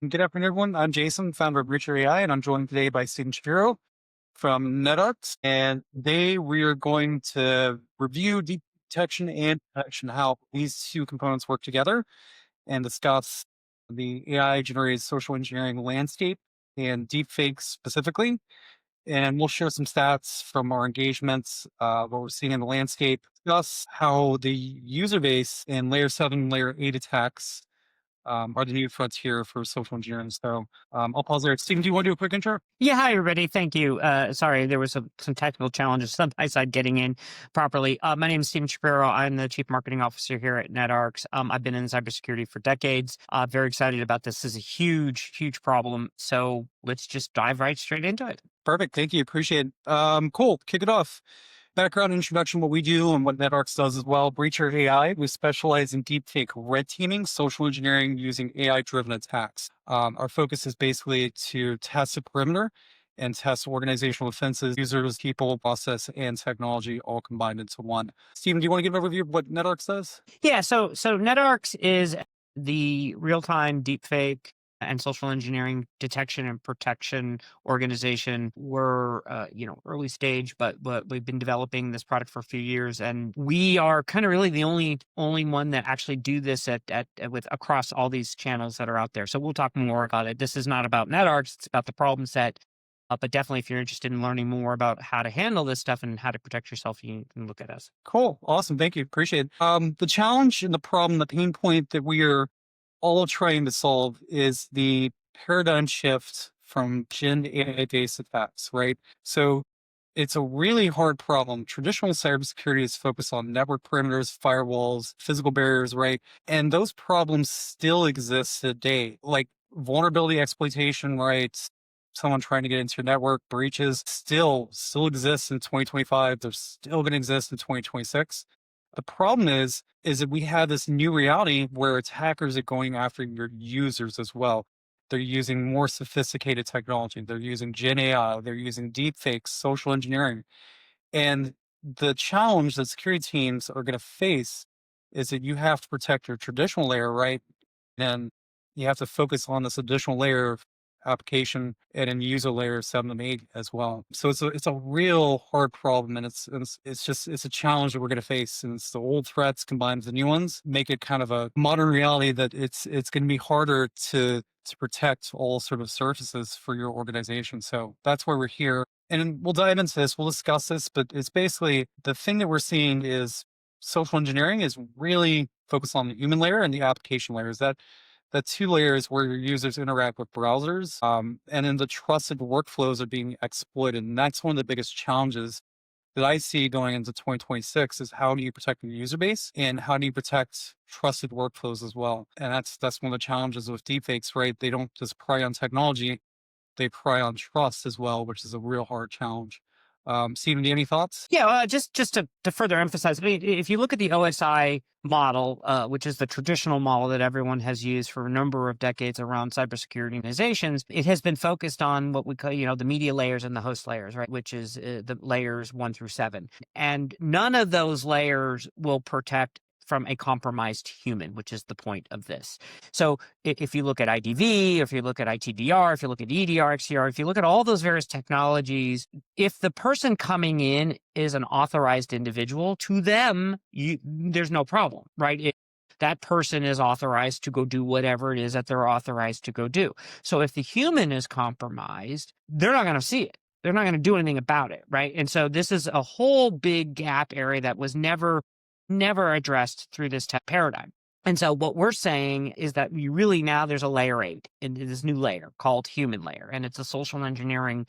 Good afternoon, everyone. I'm Jason, founder of Richer AI, and I'm joined today by Stephen Shapiro from NetArcs. And today we are going to review deep detection and protection, how these two components work together, and discuss the AI generated social engineering landscape and deepfakes specifically. And we'll share some stats from our engagements, what we're seeing in the landscape, discuss how the user base in layer 7, layer 8 attacks are the new frontier for social engineering. So I'll pause there. Stephen, do you want to do a quick intro? Yeah, hi everybody. Thank you. Sorry, there was some technical challenges on my side getting in properly. My name is Stephen Shapiro. I'm the Chief Marketing Officer here at NetArcs. I've been in cybersecurity for decades. Very excited about this. This is a huge, huge problem. So let's just dive right straight into it. Perfect. Thank you. Appreciate it. Cool. Kick it off. Background introduction, what we do and what NetArcs does as well. Breacher AI, we specialize in deepfake red teaming, social engineering using AI-driven attacks. Our focus is basically to test the perimeter and test organizational defenses, users, people, process, and technology all combined into one. Stephen, do you want to give an overview of what NetArcs does? Yeah, so NetArcs is the real-time deepfake and social engineering detection and protection organization. We're early stage, but we've been developing this product for a few years, and we are kind of really the only one that actually do this at with across all these channels that are out there. So we'll talk more about it. This is not about NetArcs; it's about the problem set. But definitely, if you're interested in learning more about how to handle this stuff and how to protect yourself, you can look at us. Cool. Awesome. Thank you. Appreciate it. The challenge and the problem, the pain point that we are all trying to solve is the paradigm shift from Gen AI-based attacks, right? So it's a really hard problem. Traditional cybersecurity is focused on network perimeters, firewalls, physical barriers, right? And those problems still exist today, like vulnerability exploitation, right? Someone trying to get into your network, breaches still exists in 2025. They're still going to exist in 2026. The problem is that we have this new reality where attackers are going after your users as well. They're using more sophisticated technology. They're using Gen AI. They're using deepfakes, social engineering. And the challenge that security teams are going to face is that you have to protect your traditional layer, right? Then you have to focus on this additional layer of application and then user layer 7 and 8 as well. So it's a real hard problem, and it's a challenge that we're going to face. And it's the old threats combined with the new ones make it kind of a modern reality that it's going to be harder to protect all sort of surfaces for your organization. So that's why we're here. And we'll dive into this, we'll discuss this, but it's basically the thing that we're seeing is social engineering is really focused on the human layer and the application layers. That two layers where your users interact with browsers, and then the trusted workflows are being exploited. And that's one of the biggest challenges that I see going into 2026 is how do you protect your user base and how do you protect trusted workflows as well? And that's one of the challenges with deepfakes, right? They don't just prey on technology, they prey on trust as well, which is a real hard challenge. Steven, do you have any thoughts? Yeah, just to further emphasize, I mean, if you look at the OSI model, which is the traditional model that everyone has used for a number of decades around cybersecurity organizations, it has been focused on what we call, the media layers and the host layers, right? Which is the layers 1 through 7. And none of those layers will protect from a compromised human, which is the point of this. So if you look at IDV, if you look at ITDR, if you look at EDR, XDR, if you look at all those various technologies, if the person coming in is an authorized individual, to them, there's no problem, right? That person is authorized to go do whatever it is that they're authorized to go do. So if the human is compromised, they're not going to see it. They're not going to do anything about it, right? And so this is a whole big gap area that was never addressed through this tech paradigm. And so what we're saying is that we really now there's a layer 8 in this new layer called human layer, and it's a social engineering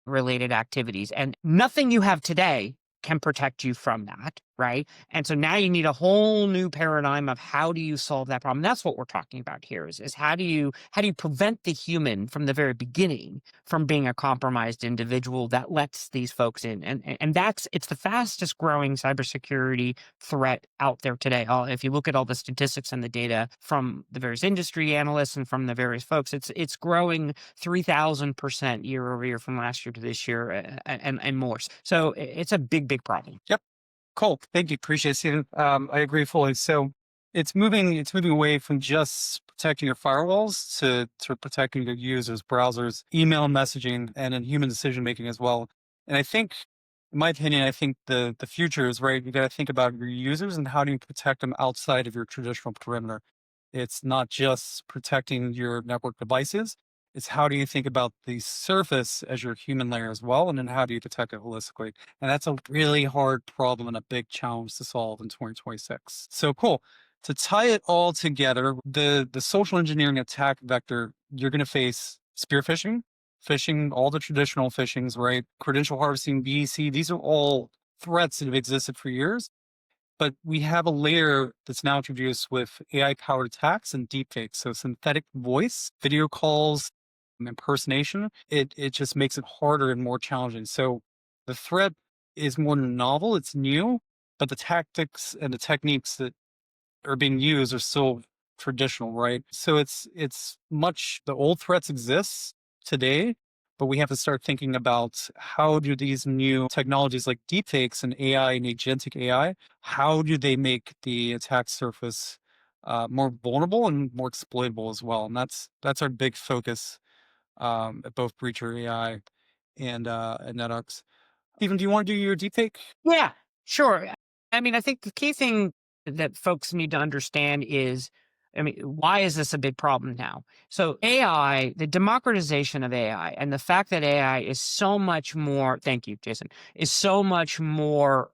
related activities. And nothing you have today can protect you from that, right? And so now you need a whole new paradigm of how do you solve that problem. That's what we're talking about here is how do you prevent the human from the very beginning from being a compromised individual that lets these folks in. And it's the fastest growing cybersecurity threat out there today. If you look at all the statistics and the data from the various industry analysts and from the various folks, it's growing 3,000% year over year from last year to this year and more. So it's a big problem. Yep. Cool. Thank you. Appreciate it, Stephen. I agree fully. So it's moving away from just protecting your firewalls to protecting your users, browsers, email messaging, and then human decision making as well. And I think, in my opinion, I think the future is right. You got to think about your users and how do you protect them outside of your traditional perimeter. It's not just protecting your network devices. It's how do you think about the surface as your human layer as well, and then how do you protect it holistically? And that's a really hard problem and a big challenge to solve in 2026. So cool. To tie it all together, the social engineering attack vector, you're going to face spear phishing, phishing, all the traditional phishings, right? Credential harvesting, BEC, these are all threats that have existed for years. But we have a layer that's now introduced with AI-powered attacks and deepfakes. So synthetic voice, video calls, impersonation, it just makes it harder and more challenging. So the threat is more novel, it's new, but the tactics and the techniques that are being used are still traditional, right? So it's much the old threats exist today, but we have to start thinking about how do these new technologies like deepfakes and AI and agentic AI, how do they make the attack surface more vulnerable and more exploitable as well? And that's our big focus at both Breacher AI and NetX. Stephen, do you want to do your deepfake? Yeah, sure. I mean, I think the key thing that folks need to understand is, I mean, why is this a big problem now? So AI, the democratization of AI and the fact that AI is so much more, thank you, Jason, is so much more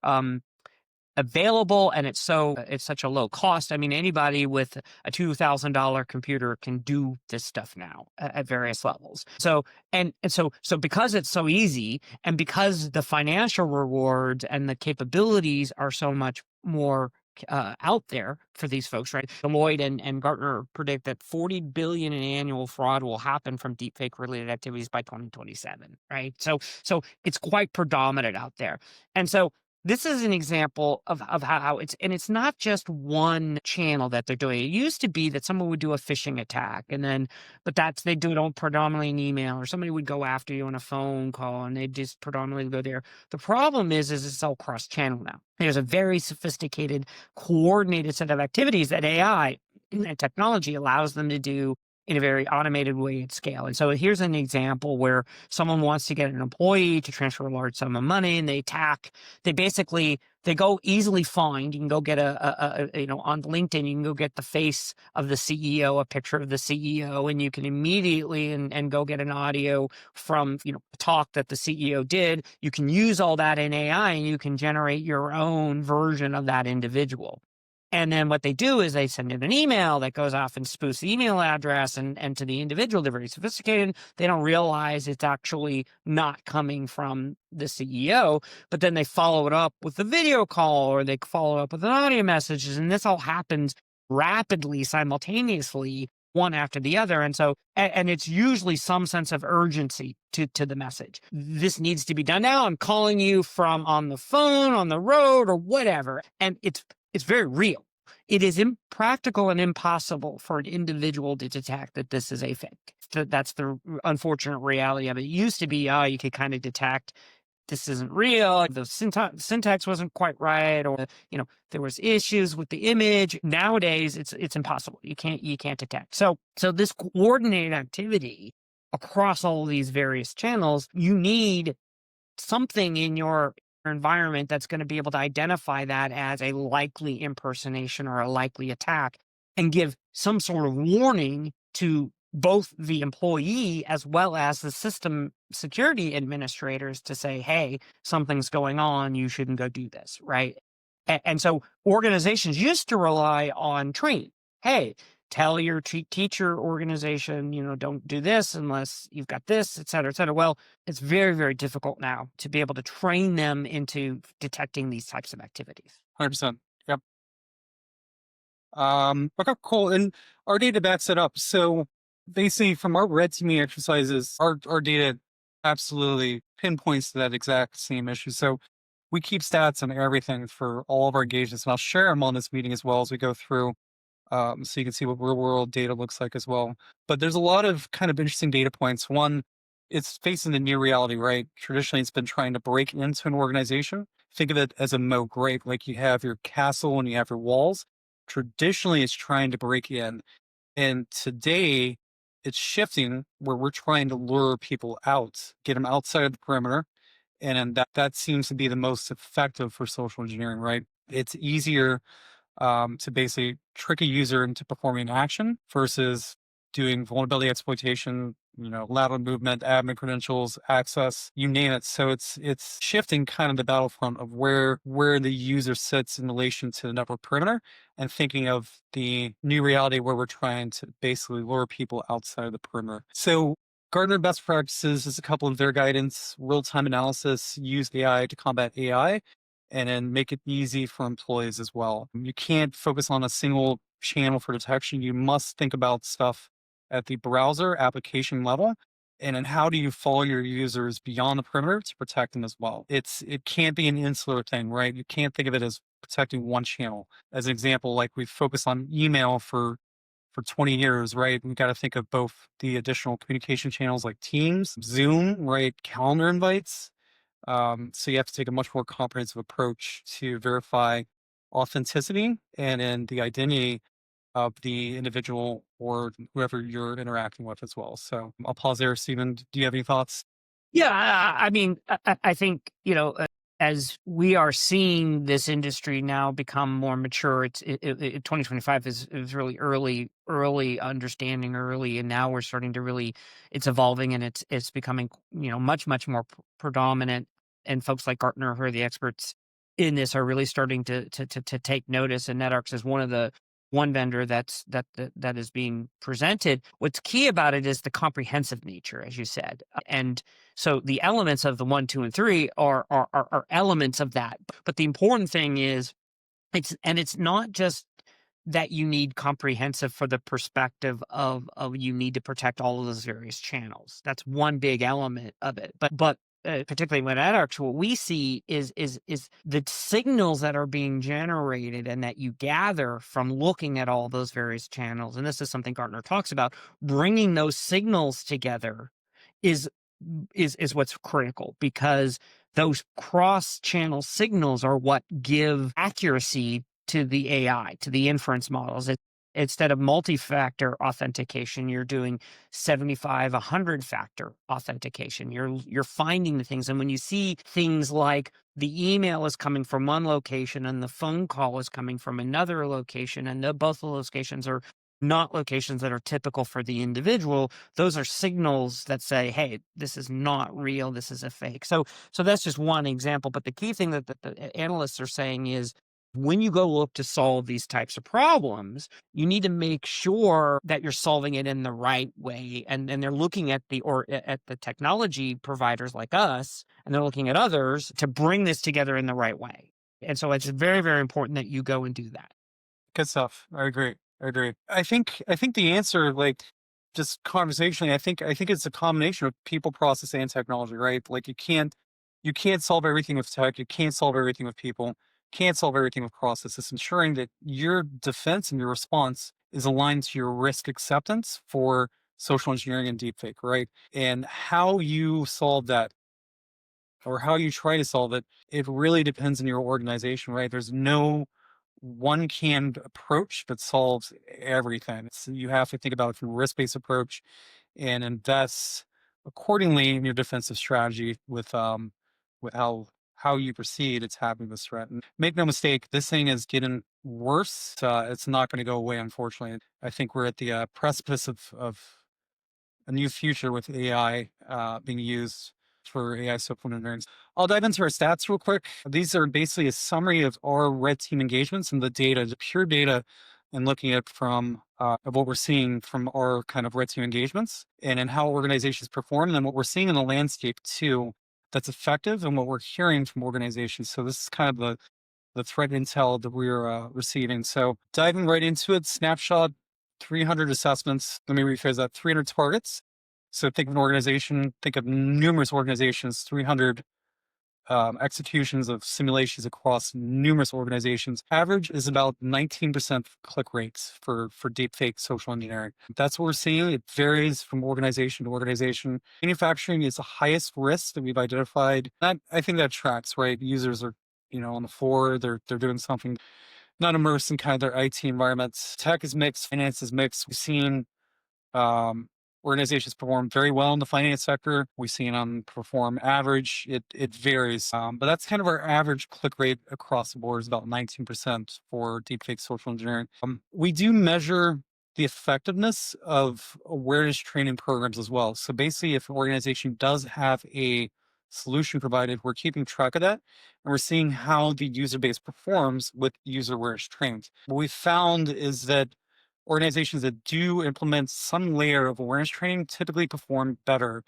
available, and it's such a low cost. I mean, anybody with a $2,000 computer can do this stuff now at various levels. So because it's so easy, and because the financial rewards and the capabilities are so much more out there for these folks, right? Deloitte and Gartner predict that 40 billion in annual fraud will happen from deepfake related activities by 2027, right? So it's quite predominant out there. And so this is an example of how it's not just one channel that they're doing. It used to be that someone would do a phishing attack but they do it on predominantly an email, or somebody would go after you on a phone call and they just predominantly go there. The problem is it's all cross channel now. There's a very sophisticated, coordinated set of activities that AI and technology allows them to do in a very automated way at scale. And so here's an example where someone wants to get an employee to transfer a large sum of money, and they go easily find, you can go get on LinkedIn, you can go get the face of the CEO, a picture of the CEO, and you can immediately and go get an audio from, a talk that the CEO did. You can use all that in AI and you can generate your own version of that individual. And then what they do is they send in an email that goes off and spoofs the email address and to the individual. They're very sophisticated. They don't realize it's actually not coming from the CEO, but then they follow it up with a video call, or they follow up with an audio messages. And this all happens rapidly, simultaneously, one after the other. And so, and it's usually some sense of urgency to the message. This needs to be done now. I'm calling you from on the phone, on the road, or whatever. And it's very real. It is impractical and impossible for an individual to detect that this is a fake. That's the unfortunate reality of it. It used to be, you could kind of detect this isn't real. The syntax wasn't quite right, or there was issues with the image. Nowadays, it's impossible. You can't detect. So this coordinated activity across all of these various channels, you need something in your environment that's going to be able to identify that as a likely impersonation or a likely attack, and give some sort of warning to both the employee as well as the system security administrators to say, hey, something's going on, you shouldn't go do this, right? And so organizations used to rely on training. Hey, tell your teacher organization, don't do this unless you've got this, et cetera, et cetera. Well, it's very, very difficult now to be able to train them into detecting these types of activities. 100%. Yep. Okay, cool. And our data backs it up. So basically from our red teaming exercises, our data absolutely pinpoints to that exact same issue. So we keep stats on everything for all of our engagements, and I'll share them on this meeting as well as we go through. So you can see what real world data looks like as well. But there's a lot of kind of interesting data points. One, it's facing the new reality, right? Traditionally, it's been trying to break into an organization. Think of it as a moat, right? Like you have your castle and you have your walls. Traditionally, it's trying to break in. And today it's shifting where we're trying to lure people out, get them outside of the perimeter. And then that seems to be the most effective for social engineering, right? It's easier to basically trick a user into performing an action versus doing vulnerability exploitation, lateral movement, admin credentials, access, you name it. So it's shifting kind of the battlefront of where the user sits in relation to the network perimeter, and thinking of the new reality where we're trying to basically lure people outside of the perimeter. So Gartner best practices is a couple of their guidance: real-time analysis, use AI to combat AI, and then make it easy for employees as well. You can't focus on a single channel for detection. You must think about stuff at the browser application level. And then how do you follow your users beyond the perimeter to protect them as well? It can't be an insular thing, right? You can't think of it as protecting one channel. As an example, like we focus on email for 20 years, right? We've got to think of both the additional communication channels like Teams, Zoom, right? Calendar invites. So you have to take a much more comprehensive approach to verify authenticity and then the identity of the individual or whoever you're interacting with as well. So I'll pause there. Stephen, do you have any thoughts? Yeah, I mean, I think, as we are seeing this industry now become more mature, 2025 is really early understanding, early, and now we're starting to really, it's evolving, and it's becoming, much more predominant. And folks like Gartner, who are the experts in this, are really starting to take notice. And NetArcs is one vendor that is being presented. What's key about it is the comprehensive nature, as you said, and so the elements of the 1, 2, and 3 are elements of that. But the important thing is it's not just that you need comprehensive for the perspective of you need to protect all of those various channels. That's one big element of it. But particularly when at ArcSight, what we see is the signals that are being generated and that you gather from looking at all those various channels. And this is something Gartner talks about. Bringing those signals together is what's critical, because those cross-channel signals are what give accuracy to the AI, to the inference models. Instead of multi-factor authentication, you're doing 75, 100-factor authentication. You're finding the things. And when you see things like the email is coming from one location and the phone call is coming from another location, and both the locations are not locations that are typical for the individual, those are signals that say, hey, this is not real, this is a fake. So that's just one example. But the key thing that the analysts are saying is, when you go look to solve these types of problems, you need to make sure that you're solving it in the right way. And they're looking at at the technology providers like us, and they're looking at others to bring this together in the right way. And so it's very, very important that you go and do that. Good stuff. I agree. I agree. I think the answer, like just conversationally, I think it's a combination of people, process, and technology, right? Like you can't solve everything with tech. You can't solve everything with people. Can't solve everything with process. It's ensuring that your defense and your response is aligned to your risk acceptance for social engineering and deepfake, right? And how you solve that, or how you try to solve it, it really depends on your organization, right? There's no one canned approach that solves everything. You have to think about it from a risk-based approach and invest accordingly in your defensive strategy with how you proceed. It's having this threat. And make no mistake, this thing is getting worse. It's not going to go away, unfortunately. I think we're at the precipice of a new future with AI being used for AI software engineering. I'll dive into our stats real quick. These are basically a summary of our red team engagements and the data, the pure data, and looking at from of what we're seeing from our kind of red team engagements and how organizations perform, and then what we're seeing in the landscape too that's effective, and what we're hearing from organizations. So this is kind of the threat intel that we're receiving. So diving right into it, snapshot, 300 assessments. Let me rephrase that, 300 targets. So think of an organization, think of numerous organizations, 300 executions of simulations across numerous organizations. Average is about 19% click rates for deepfake social engineering. That's what we're seeing. It varies from organization to organization. Manufacturing is the highest risk that we've identified. I think that tracks, right? Users are, on the floor, they're doing something not immersed in kind of their IT environments. Tech is mixed, finance is mixed. We've seen um, organizations perform very well in the finance sector. We've seen them perform average. It varies, but that's kind of our average click rate across the board is about 19% for deepfake social engineering. We do measure the effectiveness of awareness training programs as well. So basically, if an organization does have a solution provided, we're keeping track of that, and we're seeing how the user base performs with user awareness trainings. What we found is that organizations that do implement some layer of awareness training typically perform better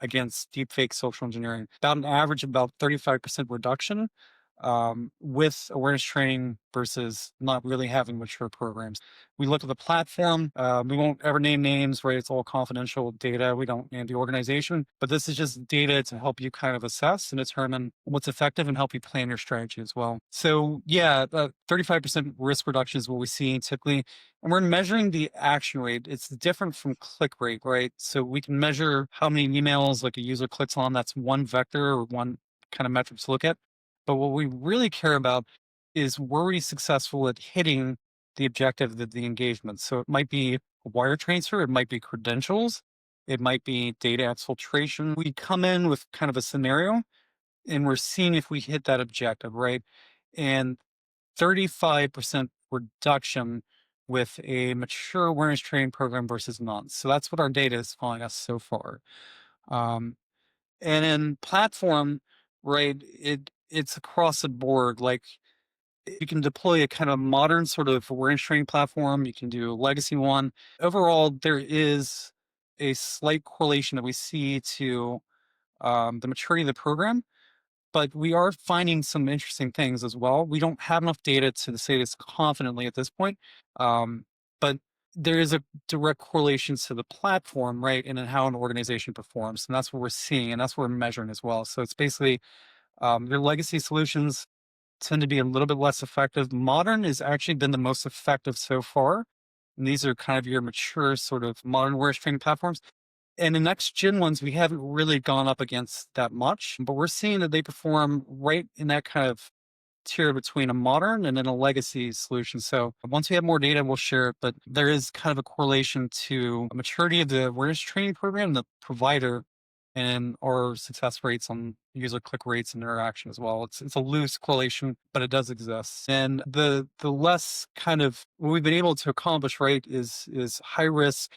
against deepfake social engineering. About an average of about 35% reduction with awareness training versus not really having mature programs. We look at the platform. We won't ever name names, right? It's all confidential data. We don't name the organization, but this is just data to help you kind of assess and determine what's effective and help you plan your strategy as well. So yeah, 35% risk reduction is what we see typically. And we're measuring the action rate. It's different from click rate, right? So we can measure how many emails like a user clicks on. That's one vector or one kind of metric to look at. But what we really care about is were we successful at hitting the objective of the engagement? So it might be a wire transfer, it might be credentials, it might be data exfiltration. We come in with kind of a scenario and we're seeing if we hit that objective, right? And 35% reduction with a mature awareness training program versus none. So that's what our data is telling us so far. Um, and in platform, right, it's across the board. Like you can deploy a kind of modern sort of awareness training platform. You can do a legacy one. Overall, there is a slight correlation that we see to the maturity of the program, but we are finding some interesting things as well. We don't have enough data to say this confidently at this point, but there is a direct correlation to the platform, right, and then how an organization performs, and that's what we're seeing, and that's what we're measuring as well. So it's basically your legacy solutions tend to be a little bit less effective. Modern has actually been the most effective so far, and these are kind of your mature sort of modern awareness training platforms. And the next gen ones, we haven't really gone up against that much, but we're seeing that they perform right in that kind of tier between a modern and then a legacy solution. So once we have more data, we'll share it, but there is kind of a correlation to a maturity of the awareness training program, the provider, and our success rates on user click rates and interaction as well. It's a loose correlation, but it does exist. And the less kind of what we've been able to accomplish, right, is high risk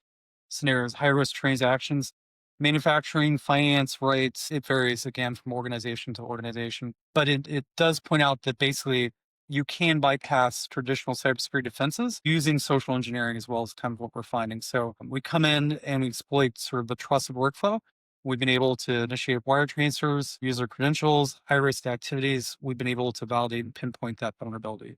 scenarios, high risk transactions. Manufacturing, finance, rights, it varies again from organization to organization. But it does point out that basically you can bypass traditional cybersecurity defenses using social engineering as well as kind of what we're finding. So we come in and we exploit sort of the trusted workflow. We've been able to initiate wire transfers, user credentials, high risk activities. We've been able to validate and pinpoint that vulnerability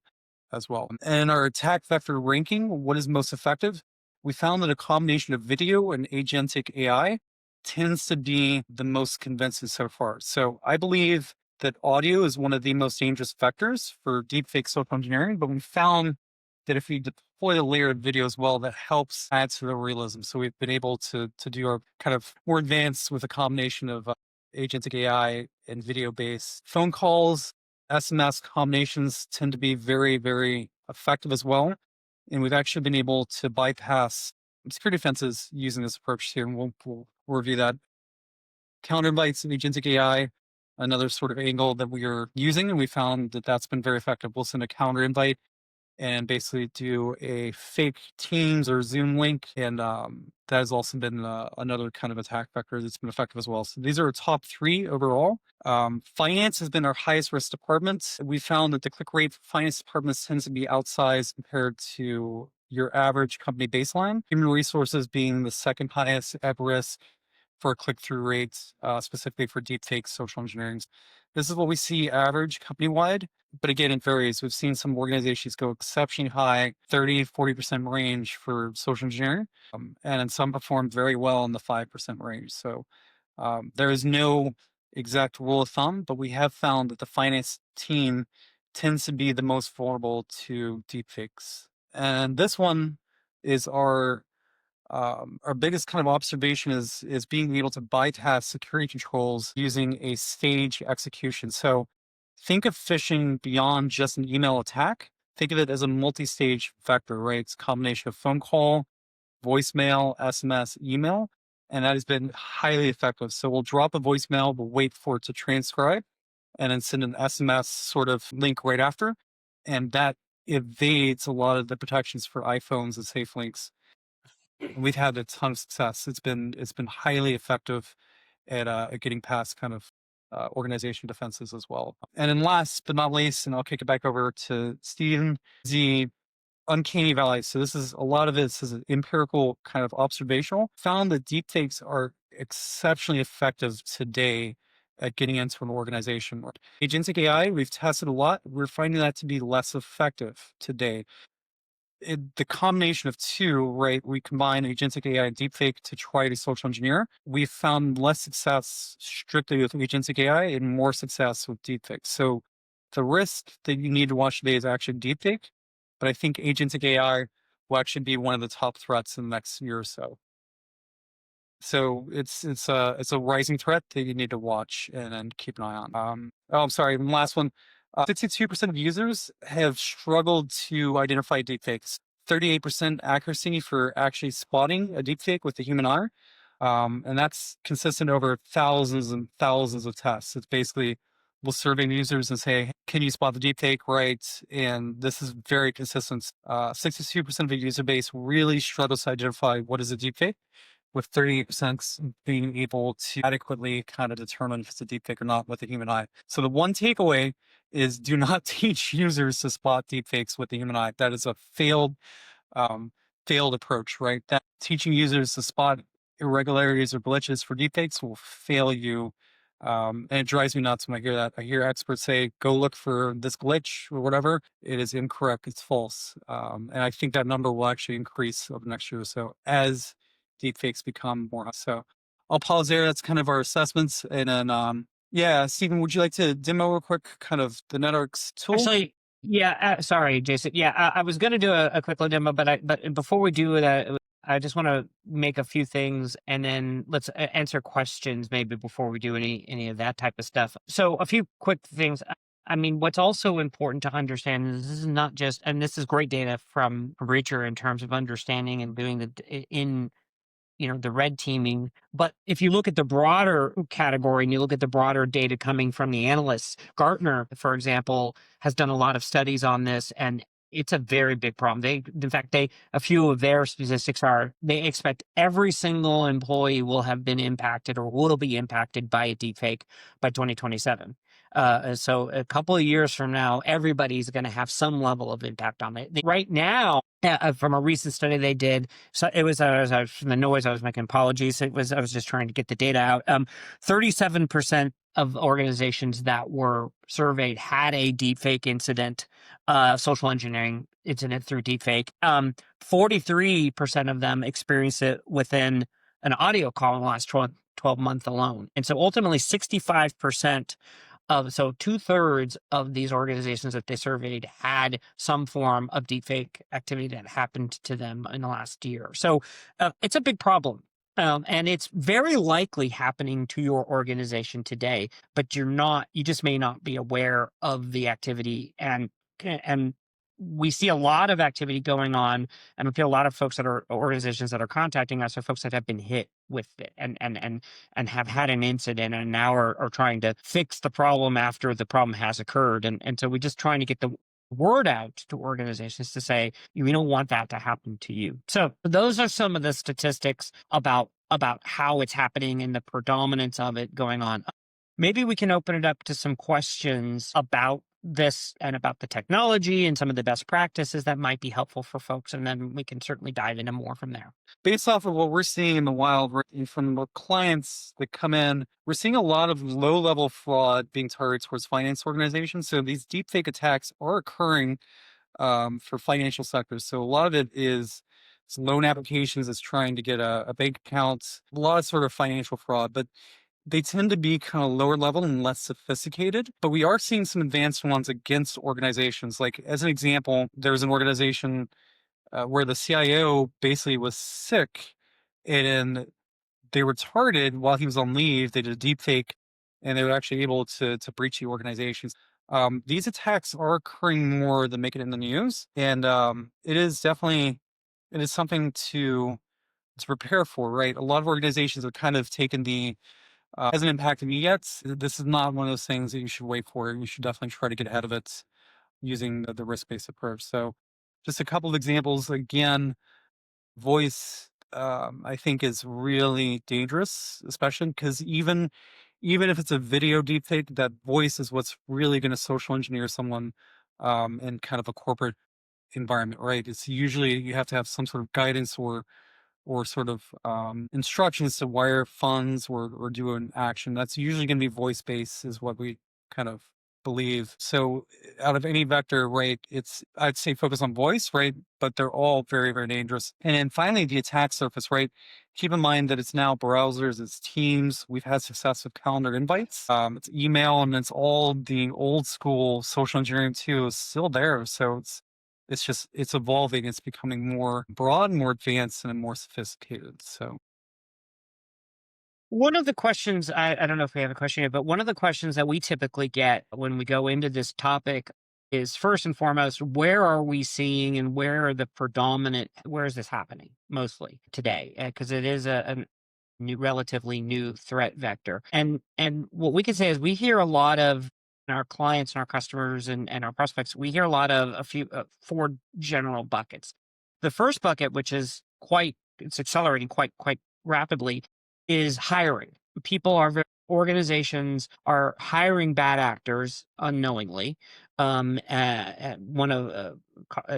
as well. And our attack vector ranking, what is most effective? We found that a combination of video and agentic AI tends to be the most convincing so far. So I believe that audio is one of the most dangerous vectors for deepfake social engineering, but we found that if we deploy a layer of video as well, that helps add to the realism. So we've been able to do our kind of more advanced with a combination of agentic AI and video based phone calls. SMS combinations tend to be very, very effective as well. And we've actually been able to bypass security defenses using this approach here, and we'll review that. Counter invites and agentic AI, another sort of angle that we are using, and we found that that's been very effective. We'll send a counter invite and basically do a fake Teams or Zoom link. And that has also been another kind of attack vector that's been effective as well. So these are our top three overall. Finance has been our highest risk department. We found that the click rate for finance departments tends to be outsized compared to your average company baseline. Human resources being the second highest at risk for click-through rates, specifically for deepfake social engineering. This is what we see average company-wide, but again, it varies. We've seen some organizations go exceptionally high, 30-40% range for social engineering, and some perform very well in the 5% range. So there is no exact rule of thumb, but we have found that the finance team tends to be the most vulnerable to deepfakes. And this one is our biggest kind of observation is being able to bypass security controls using a stage execution. So think of phishing beyond just an email attack. think of it as a multi-stage vector, right? It's a combination of phone call, voicemail, SMS, email, and that has been highly effective. So we'll drop a voicemail, we'll wait for it to transcribe, and then send an SMS sort of link right after. And that evades a lot of the protections for iPhones and safe links. And we've had a ton of success. It's been highly effective at getting past kind of organization defenses as well. And then last but not least, and I'll kick it back over to Stephen, the uncanny valley. So this is a lot of this is empirical kind of observational. Found that deepfakes are exceptionally effective today at getting into an organization. Agentic AI, we've tested a lot. We're finding that to be less effective today. The combination of two, right? We combine agentic AI and deepfake to try to social engineer. We've found less success strictly with agentic AI and more success with deepfake. So the risk that you need to watch today is actually deepfake, but I think agentic AI will actually be one of the top threats in the next year or so. So it's a rising threat that you need to watch and keep an eye on. Oh, I'm sorry. And last one. 62% of users have struggled to identify deepfakes. 38% accuracy for actually spotting a deepfake with the human eye. And that's consistent over thousands and thousands of tests. It's basically we'll survey users and say, can you spot the deepfake? Right. And this is very consistent. 62% of the user base really struggles to identify what is a deepfake, with 38% being able to adequately kind of determine if it's a deepfake or not with the human eye. So the one takeaway is do not teach users to spot deepfakes with the human eye. That is a um, failed approach, right? That teaching users to spot irregularities or glitches for deepfakes will fail you. And it drives me nuts when I hear that. I hear experts say, go look for this glitch or whatever. It is incorrect. It's false. And I think that number will actually increase over the next year or so as deepfakes become more. So I'll pause there. That's kind of our assessments. And then, yeah, Stephen, would you like to demo real quick kind of the networks tool? Actually, yeah. Sorry, Jason. Yeah, I was going to do a quick little demo, but before we do that, I just want to make a few things, and then let's answer questions maybe before we do any of that type of stuff. So a few quick things. I mean, what's also important to understand is this is not just, and this is great data from Reacher in terms of understanding and doing in the red teaming. But if you look at the broader category and you look at the broader data coming from the analysts, Gartner, for example, has done a lot of studies on this, and it's a very big problem. In fact, a few of their statistics are they expect every single employee will have been impacted or will be impacted by a deepfake by 2027. So a couple of years from now, everybody's going to have some level of impact on it. Right now, from a recent study they did, so it was from the noise I was making. Apologies. I was just trying to get the data out. 37% of organizations that were surveyed had a deepfake incident, social engineering incident through deepfake. 43% of them experienced it within an audio call in the last 12 months alone. And so ultimately 65% so 2/3 of these organizations that they surveyed had some form of deepfake activity that happened to them in the last year. So it's a big problem. And it's very likely happening to your organization today, but you just may not be aware of the activity. And we see a lot of activity going on, and we feel a lot of folks that are organizations that are contacting us are folks that have been hit with it and have had an incident and now are trying to fix the problem after the problem has occurred. And so we're just trying to get the word out to organizations to say, we don't want that to happen to you. So those are some of the statistics about how it's happening and the predominance of it going on. Maybe we can open it up to some questions about this and about the technology and some of the best practices that might be helpful for folks. And then we can certainly dive into more from there. Based off of what we're seeing in the wild from the clients that come in, we're seeing a lot of low-level fraud being targeted towards finance organizations. So these deepfake attacks are occurring for financial sectors. So a lot of it is loan applications is trying to get a bank account, a lot of sort of financial fraud, but they tend to be kind of lower level and less sophisticated. But we are seeing some advanced ones against organizations. Like as an example, there's an organization where the CIO basically was sick and they were targeted while he was on leave. They did a deep fake and they were actually able to breach the organizations. These attacks are occurring more than make it in the news, and it is something to prepare for, right? A lot of organizations have kind of taken the hasn't impacted me yet. This is not one of those things that you should wait for. You should definitely try to get ahead of it using the risk-based approach. So, just a couple of examples. Again, voice, I think, is really dangerous, especially because even if it's a video deepfake, that voice is what's really going to social engineer someone in kind of a corporate environment, right? It's usually you have to have some sort of guidance or sort of instructions to wire funds or do an action. That's usually going to be voice based, is what we kind of believe. So, out of any vector, right, I'd say focus on voice, right? But they're all very, very dangerous. And then finally, the attack surface, right? Keep in mind that it's now browsers, it's Teams. We've had success with calendar invites. It's email, and it's all the old school social engineering too is still there. So it's evolving. It's becoming more broad, more advanced, and more sophisticated. So One of the questions, I don't know if we have a question here, but one of the questions that we typically get when we go into this topic is first and foremost, where are we seeing and where are the predominant, where is this happening mostly today? Because it is a relatively new threat vector. And what we can say is we hear a lot of our clients and our customers and our prospects, we hear a lot of a few, four general buckets. The first bucket, which is it's accelerating quite rapidly, is hiring. Organizations are hiring bad actors unknowingly. One of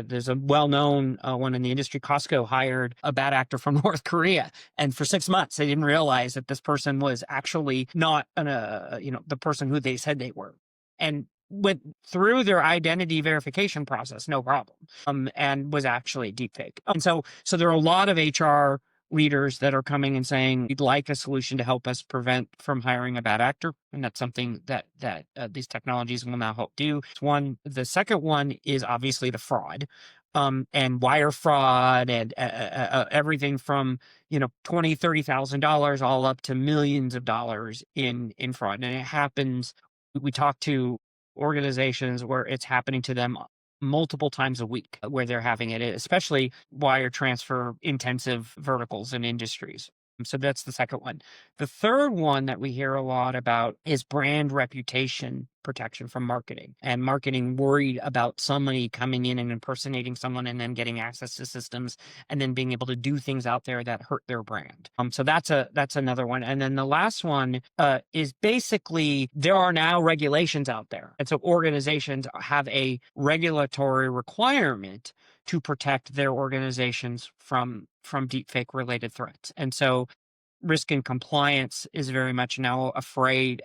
There's a well-known one in the industry. Costco hired a bad actor from North Korea, and for 6 months they didn't realize that this person was actually not the person who they said they were, and went through their identity verification process, no problem, and was actually deepfake. And so there are a lot of HR leaders that are coming and saying we'd like a solution to help us prevent from hiring a bad actor, and that's something that these technologies will now help do. It's one. The second one is obviously the fraud, and wire fraud, and everything from $20,000-$30,000 all up to millions of dollars in fraud, and it happens. We talk to organizations where it's happening to them multiple times a week, where they're having it, especially wire transfer intensive verticals and industries. So that's the second one. The third one that we hear a lot about is brand reputation protection from marketing, and marketing worried about somebody coming in and impersonating someone and then getting access to systems and then being able to do things out there that hurt their brand. So that's another one. And then the last one is basically there are now regulations out there, and so organizations have a regulatory requirement to protect their organizations from deepfake related threats. And so risk and compliance is very much now afraid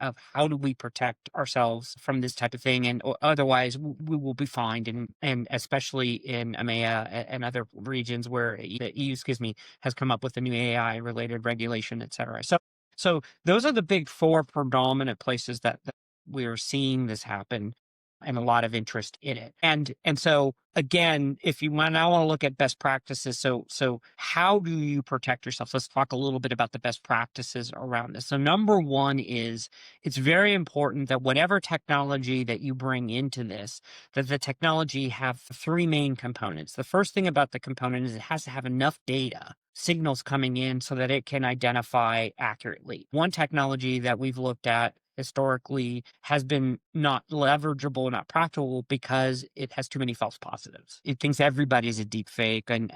of how do we protect ourselves from this type of thing, and otherwise we will be fined, and especially in EMEA and other regions where the EU, has come up with a new AI related regulation, et cetera. So those are the big four predominant places that we are seeing this happen, and a lot of interest in it. And so again, if you want to look at best practices, so how do you protect yourself? Let's talk a little bit about the best practices around this. So number one is it's very important that whatever technology that you bring into this, that the technology have three main components. The first thing about the component is it has to have enough data signals coming in so that it can identify accurately. One technology that we've looked at historically has been not leverageable, not practical, because it has too many false positives. It thinks everybody's a deep fake, and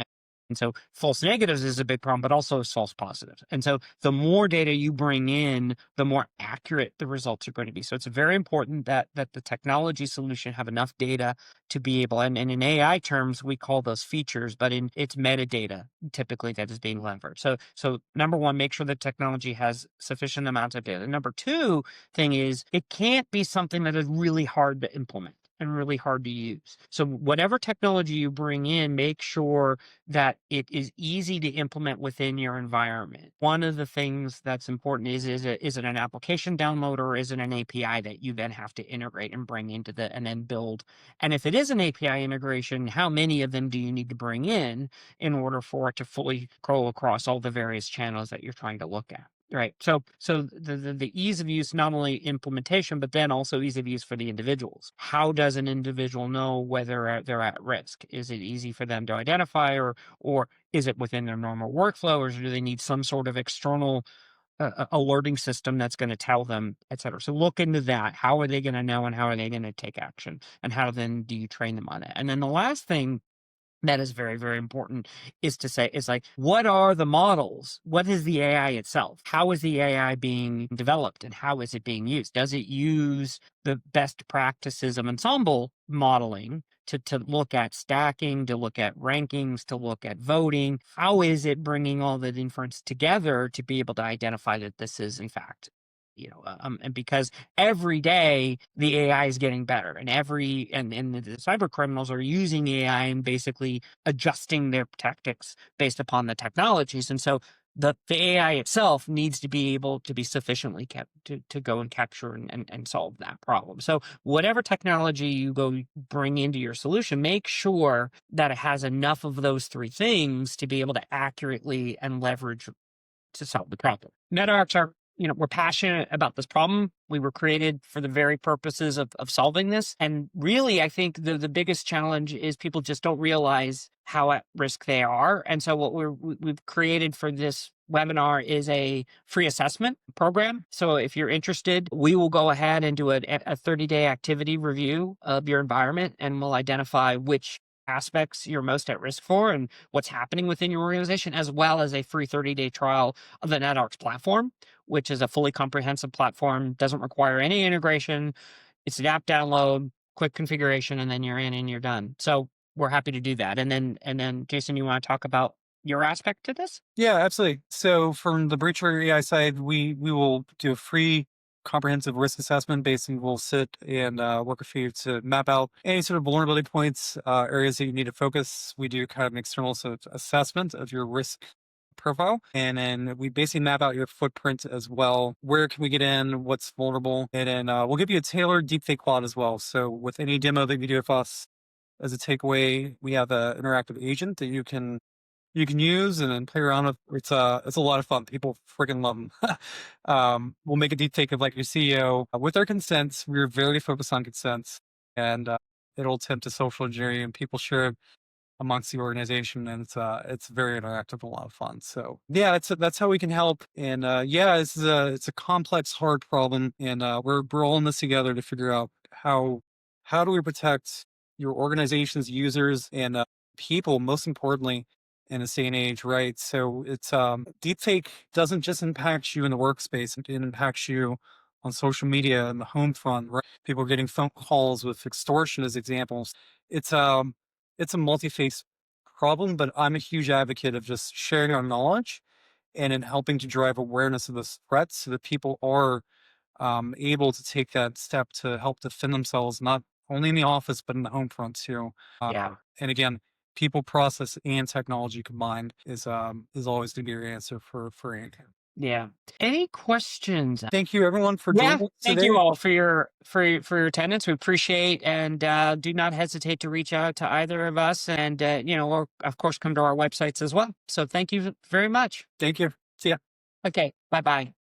so false negatives is a big problem, but also false positives. And so the more data you bring in, the more accurate the results are going to be. So it's very important that the technology solution have enough data to be able, and in AI terms, we call those features, but it's metadata typically that is being leveraged. So number one, make sure the technology has sufficient amounts of data. Number two thing is it can't be something that is really hard to implement and really hard to use. So whatever technology you bring in, make sure that it is easy to implement within your environment. One of the things that's important is it an application download, or is it an API that you then have to integrate and bring into and then build? And if it is an API integration, how many of them do you need to bring in order for it to fully go across all the various channels that you're trying to look at? Right. So the ease of use, not only implementation, but then also ease of use for the individuals. How does an individual know whether they're at risk? Is it easy for them to identify, or is it within their normal workflow, or do they need some sort of external alerting system that's going to tell them, et cetera? So look into that. How are they going to know, and how are they going to take action, and how then do you train them on it? And then the last thing that is very, very important is to say, is like, what are the models? What is the AI itself? How is the AI being developed, and how is it being used? Does it use the best practices of ensemble modeling to look at stacking, to look at rankings, to look at voting? How is it bringing all that inference together to be able to identify that this is in fact, and because every day the AI is getting better, and the cyber criminals are using AI and basically adjusting their tactics based upon the technologies. And so the AI itself needs to be able to be sufficiently kept to go and capture and solve that problem. So whatever technology you go bring into your solution, make sure that it has enough of those three things to be able to accurately and leverage to solve the problem. NetArcs are, we're passionate about this problem. We were created for the very purposes of solving this. And really, I think the biggest challenge is people just don't realize how at risk they are. And so what we've created for this webinar is a free assessment program. So if you're interested, we will go ahead and do a 30-day activity review of your environment, and we'll identify which aspects you're most at risk for and what's happening within your organization, as well as a free 30-day trial of the NetArcs platform, which is a fully comprehensive platform, doesn't require any integration. It's an app download, quick configuration, and then you're in and you're done. So we're happy to do that. And then Jason, you want to talk about your aspect to this? Yeah, absolutely. So from the breach or AI side, we will do a free comprehensive risk assessment. Basically, we'll sit and work with you to map out any sort of vulnerability points, areas that you need to focus. We do kind of an external sort of assessment of your risk profile, and then we basically map out your footprint as well. Where can we get in? What's vulnerable? And then we'll give you a tailored deepfake quad as well. So with any demo that you do with us, as a takeaway, we have an interactive agent that you can use and then play around with. It's a lot of fun. People freaking love them. We'll make a deep take of like your CEO with their consent. We're very focused on consent, and it'll attempt to social engineer you, and people share it amongst the organization, and it's very interactive and a lot of fun. So yeah, that's how we can help. And yeah, it's a complex, hard problem, and we're all in this together to figure out how do we protect your organization's users and people, most importantly, in this day and age, right? So it's deepfake doesn't just impact you in the workspace; it impacts you on social media and the home front, right? People are getting phone calls with extortion as examples. It's it's a multi-phase problem, but I'm a huge advocate of just sharing our knowledge and in helping to drive awareness of this threat so that people are able to take that step to help defend themselves, not only in the office, but in the home front too. Yeah. And again, people, process, and technology combined is always going to be your answer for anything. Yeah. Any questions? Thank you everyone for Yeah, joining us thank today. you all for your attendance. We appreciate, and do not hesitate to reach out to either of us, and or of course come to our websites as well. So thank you very much. Thank you. See ya. Okay, bye bye.